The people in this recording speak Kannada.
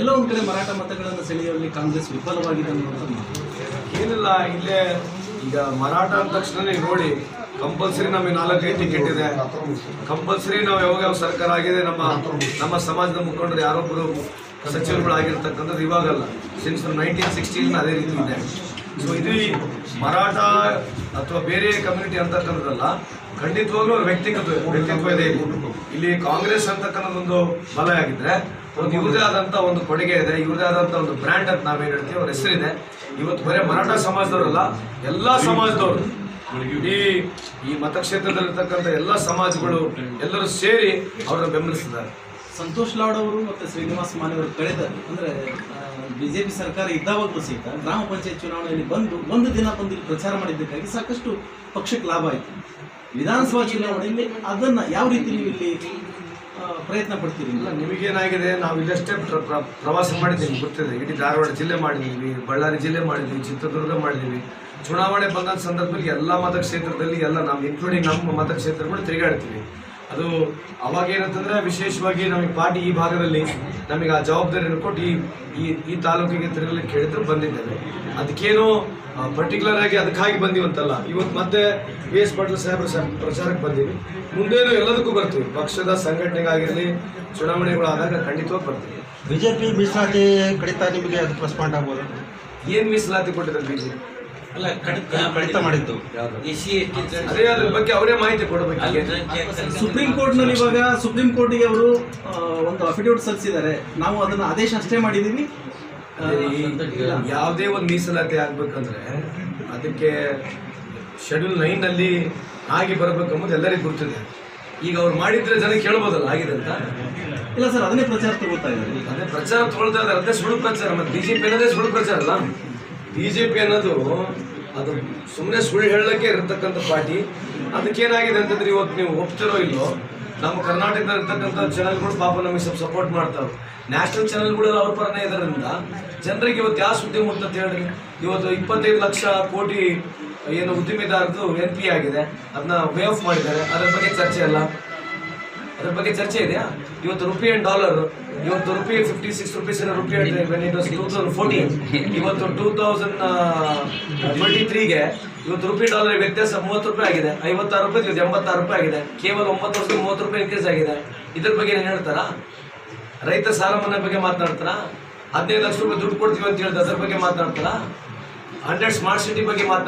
ಎಲ್ಲೋ ಒಂದು ಕಡೆ ಮರಾಠ ಮತಗಳನ್ನು ಸೆಳೆಯುವಲ್ಲಿ ಕಾಂಗ್ರೆಸ್ ವಿಫಲವಾಗಿದೆ ಅನ್ನುವಂಥದ್ದು ಏನಿಲ್ಲ. ಇಲ್ಲೇ ಈಗ ಮರಾಠ ಅಂದ ತಕ್ಷಣ ನೋಡಿ, ಕಂಪಲ್ಸರಿ ನಮಗೆ 4-5 ಟಿಕೆಟ್ ಇದೆ. ಕಂಪಲ್ಸರಿ ನಾವು ಯಾವಾಗ ಸರ್ಕಾರ ಆಗಿದೆ, ನಮ್ಮ ಸಮಾಜದ ಮುಖಂಡರು ಯಾರೊಬ್ಬರು ಸಚಿವರುಗಳಾಗಿರ್ತಕ್ಕಂಥದ್ದು ಇವಾಗಲ್ಲ, ಸಿನ್ಸ್ 1916 ಅದೇ ರೀತಿ ಇದೆ. ಸೊ ಇದು ಮರಾಠ ಅಥವಾ ಬೇರೆ ಕಮ್ಯುನಿಟಿ ಅಂತಕ್ಕಂಥದ್ದಲ್ಲ, ಖಂಡಿತವಾಗ್ಲೂ ಅವ್ರ ವ್ಯಕ್ತಿತ್ವ ಇದೆ. ಇಲ್ಲಿ ಕಾಂಗ್ರೆಸ್ ಅಂತಕ್ಕಂಥದ್ದೊಂದು ಬಲ ಆಗಿದ್ರೆ ಒಂದು ಇವ್ರದೇ ಆದಂಥ ಒಂದು ಕೊಡುಗೆ ಇದೆ, ಇವ್ರದೇ ಆದಂಥ ಒಂದು ಬ್ರ್ಯಾಂಡ್ ಅಂತ ನಾವೇನು ಹೇಳ್ತೀವಿ, ಅವ್ರ ಹೆಸರಿದೆ. ಇವತ್ತು ಬರೀ ಮರಾಠ ಸಮಾಜದವರಲ್ಲ, ಎಲ್ಲ ಸಮಾಜದವರು, ಇಡೀ ಈ ಮತಕ್ಷೇತ್ರದಲ್ಲಿರ್ತಕ್ಕಂಥ ಎಲ್ಲ ಸಮಾಜಗಳು ಎಲ್ಲರೂ ಸೇರಿ ಅವರನ್ನು ಬೆಂಬಲಿಸಿದ್ದಾರೆ. ಸಂತೋಷ್ ಲಾಡ್ ಅವರು ಮತ್ತು ಶ್ರೀನಿವಾಸ್ ಮಾನೆ ಅವರು ಕಳೆದ ಅಂದರೆ ಬಿಜೆಪಿ ಸರ್ಕಾರ ಇದ್ದಾವಾಗಲೂ ಸಹಿತ ಗ್ರಾಮ ಪಂಚಾಯತ್ ಚುನಾವಣೆಯಲ್ಲಿ ಒಂದು ದಿನ ಬಂದು ಪ್ರಚಾರ ಮಾಡಿದ್ದಕ್ಕಾಗಿ ಸಾಕಷ್ಟು ಪಕ್ಷಕ್ಕೆ ಲಾಭ ಆಯಿತು. ವಿಧಾನಸಭಾ ಚುನಾವಣೆಯಲ್ಲಿ ಅದನ್ನು ಯಾವ ರೀತಿ ನೀವು ಇಲ್ಲಿ ಪ್ರಯತ್ನ ಪಡ್ತೀರಿ? ನಿಮಗೇನಾಗಿದೆ, ನಾವು ಇಲ್ಲಷ್ಟೇ ಪ್ರವಾಸ ಮಾಡಿದ್ದೀವಿ, ಗೊತ್ತಿದೆ. ಇಡೀ ಧಾರವಾಡ ಜಿಲ್ಲೆ ಮಾಡಿದ್ದೀವಿ, ಬಳ್ಳಾರಿ ಜಿಲ್ಲೆ ಮಾಡಿದ್ದೀವಿ, ಚಿತ್ರದುರ್ಗ ಮಾಡಿದ್ದೀವಿ. ಚುನಾವಣೆ ಬಂದ ಸಂದರ್ಭದಲ್ಲಿ ಎಲ್ಲ ಮತಕ್ಷೇತ್ರದಲ್ಲಿ ಎಲ್ಲ ನಾವು ಇನ್ಕ್ಲೂಡಿಂಗ್ ನಮ್ಮ ಮತಕ್ಷೇತ್ರಗಳು ತಿರುಗಾಡ್ತೀವಿ. ಅದು ಅವಾಗ ಏನಂತಂದರೆ ವಿಶೇಷವಾಗಿ ನಮಗೆ ಪಾರ್ಟಿ ಈ ಭಾಗದಲ್ಲಿ ನಮಗೆ ಆ ಜವಾಬ್ದಾರಿಯನ್ನು ಕೊಟ್ಟು ಈ ತಾಲೂಕಿಗೆ ತಿರುಗಲಿಕ್ಕೆ ಹೇಳಿದ್ರು ಬಂದಿದ್ದೇವೆ. ಅದಕ್ಕೇನು ಪರ್ಟಿಕ್ಯುಲರ್ ಆಗಿ ಅದಕ್ಕಾಗಿ ಬಂದೀವಂತಲ್ಲ. ಇವತ್ತು ಮತ್ತೆ BS ಪಾಟೀಲ್ ಸಾಹೇಬ್ರ ಪ್ರಚಾರಕ್ಕೆ ಬಂದೀವಿ. ಮುಂದೇನು ಎಲ್ಲದಕ್ಕೂ ಬರ್ತೀವಿ, ಪಕ್ಷದ ಸಂಘಟನೆಗಾಗಿರಲಿ, ಚುನಾವಣೆಗಳಾದಾಗ ಖಂಡಿತವಾಗಿ ಬರ್ತೀವಿ. ಬಿಜೆಪಿ ಮೀಸಲಾತಿ ಕಡಿತ ನಿಮಗೆ ಅದು ಪ್ಲಸ್ ಪಾಯಿಂಟ್ ಆಗ್ಬೋದು? ಏನು ಮೀಸಲಾತಿ ಕೊಟ್ಟಿದ್ದಾರೆ ಬಿಜೆಪಿ? ಅಲ್ಲ, ಕಡಿತ ಮಾಡಿದ್ದು ಅದೇ, ಅದ್ರ ಬಗ್ಗೆ ಅವರೇ ಮಾಹಿತಿ ಕೊಡಬೇಕು. ಸುಪ್ರೀಂ ಕೋರ್ಟ್ನಲ್ಲಿ ಇವಾಗ ಸುಪ್ರೀಂ ಕೋರ್ಟಿಗೆ ಅವರು ಒಂದು ಅಫಿಡವಿಟ್ ಸಲ್ಲಿಸಿದ್ದಾರೆ, ನಾವು ಅದನ್ನು ಆದೇಶ ಅಷ್ಟೇ ಮಾಡಿದ್ದೀವಿ. ಯಾವುದೇ ಒಂದು ಮೀಸಲಾತಿ ಆಗ್ಬೇಕಂದ್ರೆ ಅದಕ್ಕೆ ಶೆಡ್ಯೂಲ್ 9 ಆಗಿ ಬರಬೇಕು ಅನ್ನೋದು ಎಲ್ಲರಿಗೂ ಗೊತ್ತಿದೆ. ಈಗ ಅವ್ರು ಮಾಡಿದ್ರೆ ಜನ ಕೇಳ್ಬೋದಲ್ಲ ಆಗಿದೆ ಅಂತ. ಇಲ್ಲ ಸರ್, ಅದನ್ನೇ ಪ್ರಚಾರ ತಗೋತಾ ಇದ್ದಾರೆ. ಅದೇ ಪ್ರಚಾರ ತಗೊಳ್ತಾ ಇದ್ದಾರೆ, ಅದೇ ಸುಳ್ಳು ಪ್ರಚಾರ. ಮತ್ತು ಬಿಜೆಪಿ ಅನ್ನೋದೇ ಸುಳ್ಳು ಪ್ರಚಾರ ಅಲ್ಲ. ಬಿಜೆಪಿ ಅನ್ನೋದು ಅದು ಸುಮ್ಮನೆ ಸುಳ್ಳು ಹೇಳಲಿಕ್ಕೆ ಇರತಕ್ಕಂಥ ಪಾರ್ಟಿ. ಅದಕ್ಕೇನಾಗಿದೆ ಅಂತಂದ್ರೆ, ಇವತ್ತು ನೀವು ಒಪ್ತಿರೋ ಇಲ್ಲೋ, ನಮ್ಮ ಕರ್ನಾಟಕದಲ್ಲಿ ಇರ್ತಕ್ಕಂಥ ಚಾನಲ್ಗಳು ಪಾಪ ನಮಗೆ ಸ್ವಲ್ಪ ಸಪೋರ್ಟ್ ಮಾಡ್ತಾವೆ. ನ್ಯಾಷನಲ್ ಚಾನಲ್ಗಳೆಲ್ಲ ಅವ್ರ ಪರನೇ ಇದರಿಂದ ಜನರಿಗೆ ಇವತ್ತು ಯಾವ ಸುದ್ದಿ ಮುಟ್ತಂತ ಹೇಳ್ರಿ. ಇವತ್ತು 25 ಲಕ್ಷ ಕೋಟಿ ಏನು ಉದ್ದಿಮೆದಾರದ್ದು NP ಆಗಿದೆ, ಅದನ್ನ ವೇ ಆಫ್ ಮಾಡಿದ್ದಾರೆ. ಅದ್ರ ಬಗ್ಗೆ ಚರ್ಚೆ ಅಲ್ಲ, ಅದ್ರ ಬಗ್ಗೆ ಚರ್ಚೆ ಇದೆಯಾ? ಇವತ್ತು ರುಪಿ ಆ್ಯಂಡ್ ಡಾಲರ್, ಇವತ್ತು ರುಪಿ 56 ರುಪೀಸ್ ರುಪಿ 2014, ಇವತ್ತು 2023ಗೆ ಇವತ್ತು ರುಪಿ ಡಾಲರ್ ವ್ಯತ್ಯಾಸ 30 ರೂಪಾಯಿ ಆಗಿದೆ. 56 ರೂಪಾಯಿ, ಇವತ್ತು 86 ರೂಪಾಯಿ ಆಗಿದೆ. ಕೇವಲ 9 ವರ್ಷಕ್ಕೆ 30 ರೂಪಾಯಿ ಇನ್ಕ್ರೀಸ್ ಆಗಿದೆ. ಇದ್ರ ಬಗ್ಗೆ ಏನು ಹೇಳ್ತಾರಾ? ರೈತ ಸಾಲ ಮನ್ನಾ ಬಗ್ಗೆ ಮಾತನಾಡ್ತಾರಾ? 15 ಲಕ್ಷ ರೂಪಾಯಿ ದುಡ್ಡು ಕೊಡ್ತೀವಿ ಅಂತ ಹೇಳ್ತಾರೆ, ಅದ್ರ ಬಗ್ಗೆ ಮಾತನಾಡ್ತಾರಾ? 100 ಸ್ಮಾರ್ಟ್ ಸಿಟಿ ಬಗ್ಗೆ ಮಾತನಾಡ್ತಾರೆ.